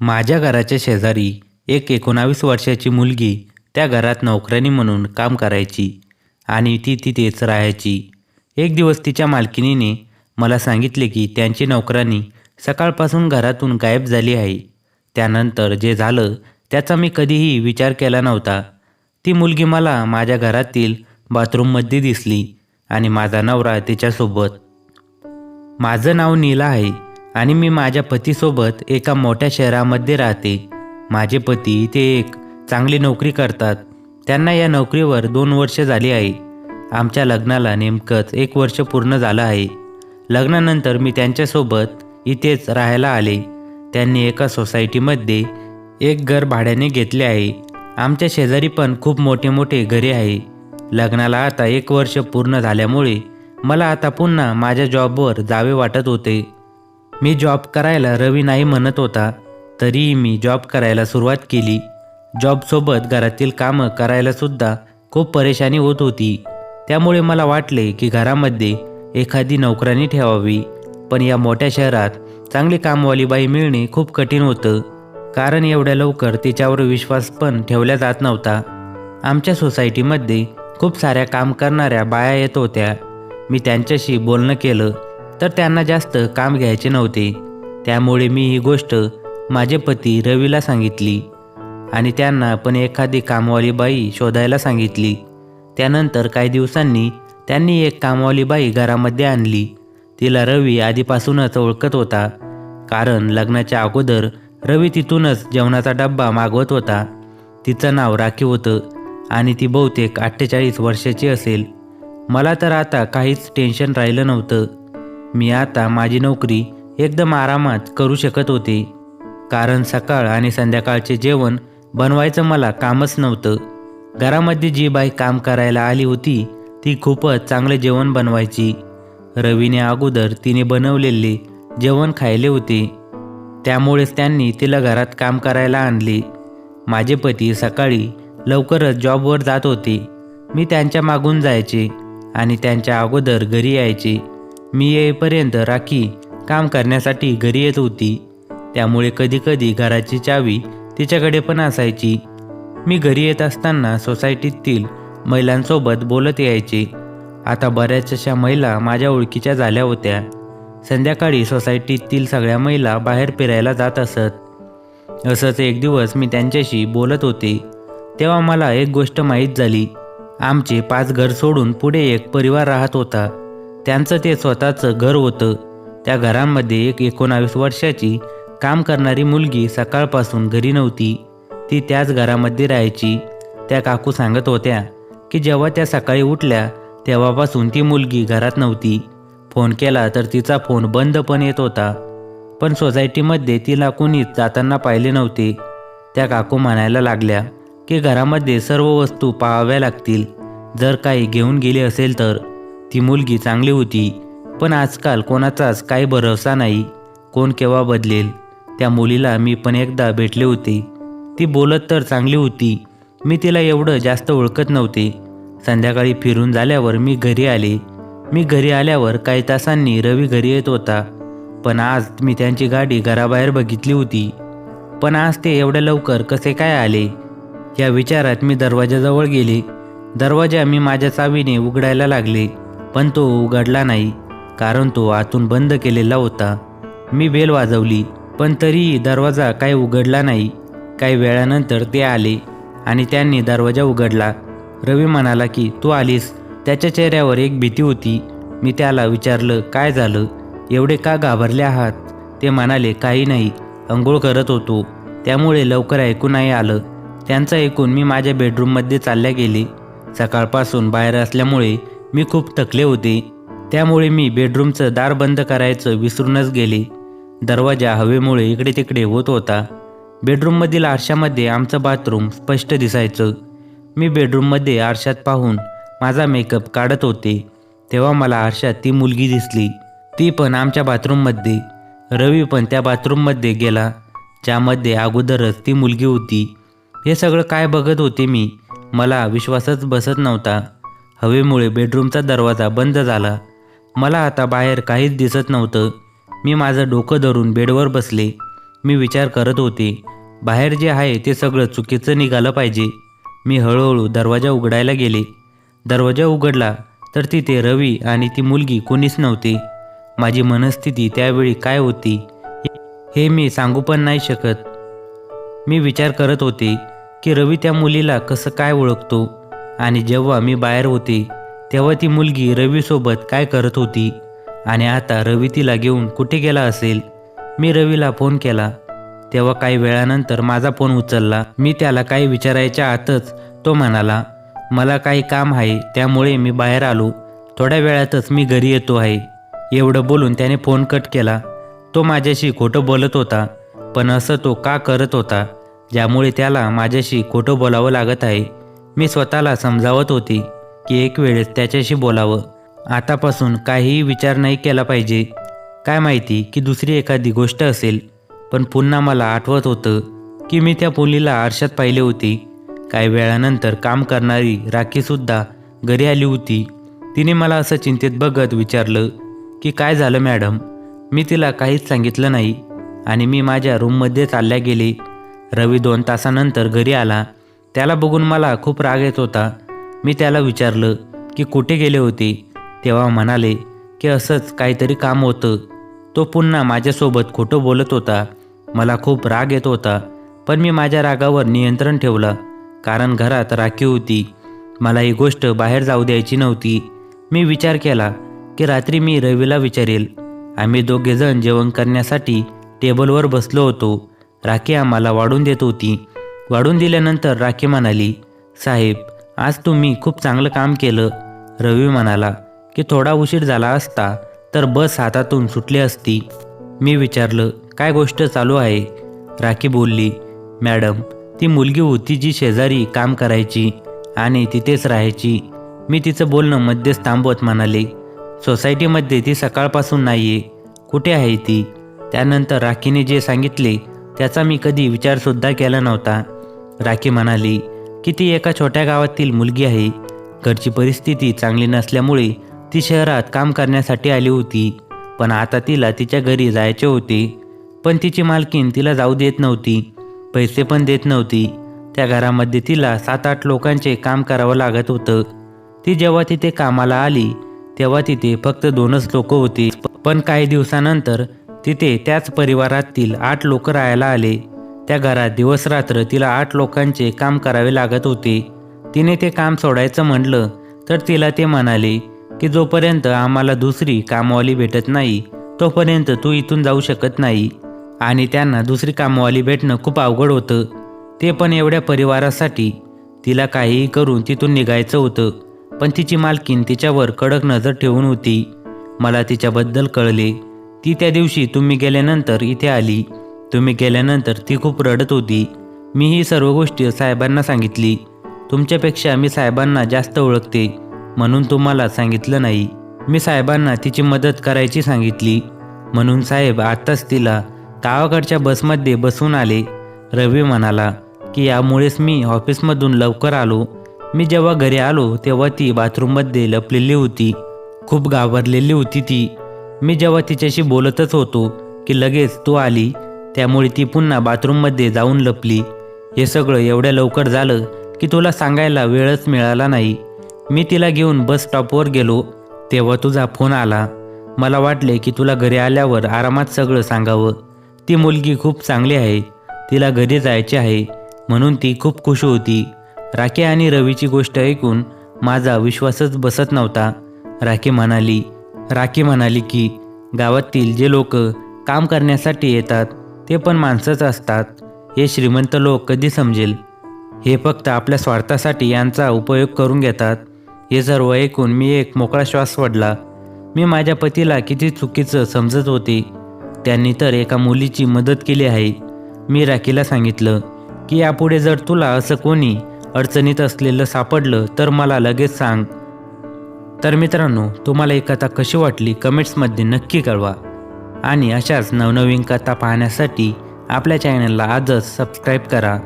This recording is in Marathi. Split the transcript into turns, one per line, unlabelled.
माझ्या घराच्या शेजारी एक 19 वर्षाची मुलगी त्या घरात नोकरानी म्हणून काम करायची आणि ती तिथेच राहायची. एक दिवस तिच्या मालकिनीने मला सांगितले की त्यांची नोकरानी सकाळपासून घरातून गायब झाली आहे. त्यानंतर जे झालं त्याचा मी कधीही विचार केला नव्हता. ती मुलगी मला माझ्या घरातील बाथरूममध्ये दिसली आणि माझा नवरा तिच्यासोबत. माझं नाव नीला आहे आणि मी माझ्या पतीसोबत एका मोठ्या शहरामध्ये राहते. माझे पती इथे एक चांगली नोकरी करतात. त्यांना या नोकरीवर 2 वर्ष झाली आहे. आमच्या लग्नाला नेमकंच 1 वर्ष पूर्ण झालं आहे. लग्नानंतर मी त्यांच्यासोबत इथेच राहायला आले. त्यांनी एका सोसायटीमध्ये एक घर भाड्याने घेतले आहे. आमच्या शेजारी पण खूप मोठे मोठे घरे आहे. लग्नाला आता 1 वर्ष पूर्ण झाल्यामुळे मला आता पुन्हा माझ्या जॉबवर जावे वाटत होते. मी जॉब करायला रवी नाही म्हणत होता, तरीही मी जॉब करायला सुरुवात केली. जॉबसोबत घरातील कामं करायला सुद्धा खूप परेशानी होत होती. त्यामुळे मला वाटले की घरामध्ये एखादी नोकरानी ठेवावी. पण या मोठ्या शहरात चांगली कामवाली बाई मिळणे खूप कठीण होतं, कारण एवढ्या लवकर तिच्यावर विश्वास पण ठेवला जात नव्हता. आमच्या सोसायटीमध्ये खूप साऱ्या काम करणाऱ्या बाया येत होत्या. मी त्यांच्याशी बोलणं केलं तर त्यांना जास्त काम घ्यायचे नव्हते. त्यामुळे मी ही गोष्ट माझे पती रवीला सांगितली आणि त्यांना पण एखादी कामवाली बाई शोधायला सांगितली. त्यानंतर काही दिवसांनी त्यांनी एक कामवाली बाई घरामध्ये आणली. तिला रवी आधीपासूनच ओळखत होता, कारण लग्नाच्या अगोदर रवी तिथूनच जेवणाचा डब्बा मागवत होता. तिचं नाव राखी होतं आणि ती बहुतेक 48 वर्षाची असेल. मला तर आता काहीच टेन्शन राहिलं नव्हतं. मी आता माझी नोकरी एकदम आरामात करू शकत होते, कारण सकाळ आणि संध्याकाळचे जेवण बनवायचं मला कामच नव्हतं. घरामध्ये जी बाई काम करायला आली होती ती खूपच चांगले जेवण बनवायची. रवीने अगोदर तिने बनवलेले जेवण खायले होते, त्यामुळेच त्यांनी तिला घरात काम करायला आणले. माझे पती सकाळी लवकरच जॉबवर जात होते. मी त्यांच्या मागून जायचे आणि त्यांच्या अगोदर घरी यायचे. मी येईपर्यंत राखी काम करण्यासाठी घरी येत होती, त्यामुळे कधीकधी घराची चावी तिच्याकडे पण असायची. मी घरी येत असताना सोसायटीतील महिलांसोबत बोलत यायचे. आता बऱ्याचशा महिला माझ्या ओळखीच्या झाल्या होत्या. संध्याकाळी सोसायटीतील सगळ्या महिला बाहेर फिरायला जात असत. असंच एक दिवस मी त्यांच्याशी बोलत होते, तेव्हा मला एक गोष्ट माहीत झाली. आमचे 5 घर सोडून पुढे एक परिवार राहत होता. त्यांचं ते स्वतःचं घर होतं. त्या घरामध्ये एक 19 वर्षाची काम करणारी मुलगी सकाळपासून घरी नव्हती. ती त्याच घरामध्ये राहायची. त्या काकू सांगत होत्या की जेव्हा त्या सकाळी उठल्या तेव्हापासून ती मुलगी घरात नव्हती. फोन केला तर तिचा फोन बंद पण येत होता. पण सोसायटीमध्ये तिला कुणीच जाताना पाहिले नव्हते. त्या काकू म्हणायला लागल्या की घरामध्ये सर्व वस्तू पाहाव्या लागतील, जर काही घेऊन गेली असेल तर. ती मुलगी चांगली होती, पण आजकाल कोणाचाच काही भरोसा नाही, कोण केव्हा बदलेल. त्या मुलीला मी पण एकदा भेटले होते. ती बोलत तर चांगली होती. मी तिला एवढं जास्त ओळखत नव्हते. संध्याकाळी फिरून झाल्यावर मी घरी आले. मी घरी आल्यावर काही तासांनी रवी घरी येत होता. पण आज मी त्यांची गाडी घराबाहेर बघितली होती. पण आज ते एवढ्या लवकर कसे काय आले, या विचारात मी दरवाजाजवळ गेले. दरवाजा मी माझ्या चावीने उघडायला लागले, पण तो उघडला नाही, कारण तो आतून बंद केलेला होता. मी बेल वाजवली, पण तरीही दरवाजा काही उघडला नाही. काही वेळानंतर ते आले आणि त्यांनी दरवाजा उघडला. रवी म्हणाला की तू आलीस. त्याच्या चेहऱ्यावर एक भीती होती. मी त्याला विचारलं, काय झालं, एवढे का घाबरले आहात? ते म्हणाले, काही नाही, अंघोळ करत होतो, त्यामुळे लवकर ऐकू नाही आलं. त्यांचं ऐकून मी माझ्या बेडरूममध्ये चालल्या गेले. सकाळपासून बाहेर असल्यामुळे मी खूप थकले होते, त्यामुळे मी बेडरूमचं दार बंद करायचं विसरूनच गेले. दरवाजा हवेमुळे इकडे तिकडे होत होता. बेडरूममधील आरशामध्ये आमचं बाथरूम स्पष्ट दिसायचं. मी बेडरूममध्ये आरशात पाहून माझा मेकअप काढत होते, तेव्हा मला आरशात ती मुलगी दिसली. ती पण आमच्या बाथरूममध्ये. रवी पण त्या बाथरूममध्ये गेला, ज्यामध्ये अगोदरच ती मुलगी होती. हे सगळं काय बघत होते मी, मला विश्वासच बसत नव्हता. हवेमुळे बेडरूमचा दरवाजा बंद झाला. मला आता बाहेर काहीच दिसत नव्हतं. मी माझं डोकं धरून बेडवर बसले. मी विचार करत होते. बाहेर जे आहे ते सगळं चुकीचं निघालं पाहिजे. मी हळूहळू दरवाजा उघडायला गेले. दरवाजा उघडला तर तिथे रवी आणि ती मुलगी कोणीच नव्हते. माझी मनस्थिती त्यावेळी काय होती हे मी सांगू पण नाही शकत. मी विचार करत होते की रवी त्या मुलीला कसं काय ओळखतो आणि जेव्हा मी बाहेर होते तेव्हा ती मुलगी रवीसोबत काय करत होती आणि आता रवी तिला घेऊन कुठे गेला असेल. मी रवीला फोन केला तेव्हा काही वेळानंतर माझा फोन उचलला. मी त्याला काही विचारायच्या आतच तो म्हणाला, मला काही काम आहे त्यामुळे मी बाहेर आलो. थोड्या वेळातच मी घरी येतो आहे. एवढं बोलून त्याने फोन कट केला. तो माझ्याशी खोटं बोलत होता, पण असं तो का करत होता ज्यामुळे त्याला माझ्याशी खोटं बोलावं लागत आहे. मी स्वतःला समजावत होते की एक वेळेस त्याच्याशी बोलावं. आतापासून काहीही विचार नाही केला पाहिजे. काय माहिती की दुसरी एखादी गोष्ट असेल. पण पुन्हा मला आठवत होतं की मी त्या मुलीला आरशात पाहिले होते. काही वेळानंतर काम करणारी राखीसुद्धा घरी आली होती. तिने मला असं चिंतेत बघत विचारलं की काय झालं मॅडम. मी तिला काहीच सांगितलं नाही आणि मी माझ्या रूममध्ये चालल्या गेले. रवी 2 तासानंतर घरी आला. त्याला बघून मला खूप राग येत होता. मी त्याला विचारलं की कुठे गेले होते. तेव्हा म्हणाले की असंच काहीतरी काम होतं. तो पुन्हा माझ्यासोबत खोटं बोलत होता. मला खूप राग येत होता, पण मी माझ्या रागावर नियंत्रण ठेवलं कारण घरात राखी होती. मला ही गोष्ट बाहेर जाऊ द्यायची नव्हती. मी विचार केला की रात्री मी रवीला विचारेल. आम्ही दोघेजण जेवण करण्यासाठी टेबलवर बसलो होतो. राखी आम्हाला वाढून देत होती. वाढून दिल्यानंतर राखी म्हणाली, साहेब आज तुम्ही खूप चांगलं काम केलं. रवी म्हणाला की थोडा उशीर झाला असता तर बस हातातून सुटली असती. मी विचारलं काय गोष्ट चालू आहे. राखी बोलली, मॅडम ती मुलगी होती जी शेजारी काम करायची आणि तिथेच राहायची. मी तिचं बोलणं मध्येच थांबवत म्हणाले, सोसायटीमध्ये ती सकाळपासून नाही आहे. कुठे आहे ती. त्यानंतर राखीने जे सांगितले त्याचा मी कधी विचारसुद्धा केला नव्हता. राखी म्हणाली की ती एका छोट्या गावातील मुलगी आहे. घरची परिस्थिती चांगली नसल्यामुळे ती शहरात काम करण्यासाठी आली होती. पण आता तिला तिच्या घरी जायचे होते, पण तिची मालकीण तिला जाऊ देत नव्हती. पैसे पण देत नव्हती. त्या घरामध्ये तिला 7-8 लोकांचे काम करावं लागत होतं. ती जेव्हा तिथे कामाला आली तेव्हा तिथे फक्त 2च लोक होती. पण काही दिवसानंतर तिथे त्याच परिवारातील 8 लोक राहायला आले. त्या घरात दिवसरात्र तिला 8 लोकांचे काम करावे लागत होते. तिने ते काम सोडायचं म्हटलं तर तिला ते म्हणाले की जोपर्यंत आम्हाला दुसरी कामवाली भेटत नाही तोपर्यंत तू इथून जाऊ शकत नाही. आणि त्यांना दुसरी कामवाली भेटणं खूप अवघड होतं. ते पण एवढ्या परिवारासाठी. तिला काहीही करून तिथून निघायचं होतं, पण तिची मालकीण तिच्यावर कडक नजर ठेवून होती. मला तिच्याबद्दल कळले. ती त्या दिवशी तुम्ही गेल्यानंतर इथे आली. तुम्ही गेल्यानंतर ती खूप रडत होती. मी ही सर्व गोष्टी साहेबांना सांगितली. तुमच्यापेक्षा मी साहेबांना जास्त ओळखते म्हणून तुम्हाला सांगितलं नाही. मी साहेबांना तिची मदत करायची सांगितली म्हणून साहेब आत्ताच तिला गावाकडच्या बसमध्ये बसून आले. रवी म्हणाला की यामुळेच मी ऑफिसमधून लवकर आलो. मी जेव्हा घरी आलो तेव्हा ती बाथरूममध्ये लपलेली होती. खूप घाबरलेली होती ती. मी जेव्हा तिच्याशी बोलतच होतो की लगेच तू आली, त्यामुळे ती पुन्हा बाथरूममध्ये जाऊन लपली. हे सगळं एवढ्या लवकर झालं की तुला सांगायला वेळच मिळाला नाही. मी तिला घेऊन बस स्टॉपवर गेलो तेव्हा तुझा फोन आला. मला वाटले की तुला घरी आल्यावर आरामात सगळं सांगावं. ती मुलगी खूप चांगली आहे. तिला घरी जायचे आहे म्हणून ती खूप खुश होती. राखी आणि रवीची गोष्ट ऐकून माझा विश्वासच बसत नव्हता. राखी म्हणाली की गावातील जे लोक काम करण्यासाठी येतात ते पण माणसंच असतात. हे श्रीमंत लोक कधी समजेल. हे फक्त आपल्या स्वार्थासाठी यांचा उपयोग करून घेतात. हे सर्व ऐकून मी एक मोकळा श्वास सोडला. मी माझ्या पतीला किती चुकीचं समजत होते. त्यांनी तर एका मुलीची मदत केली आहे. मी राखीला सांगितलं की यापुढे जर तुला असं कोणी अडचणीत असलेलं सापडलं तर मला लगेच सांग. तर मित्रांनो, तुम्हाला ही कथा कशी वाटली कमेंट्समध्ये नक्की कळवा. आणि अशाच नवनवीन कथा पाहण्यासाठी आपल्या चॅनलला आजच सबस्क्राईब करा.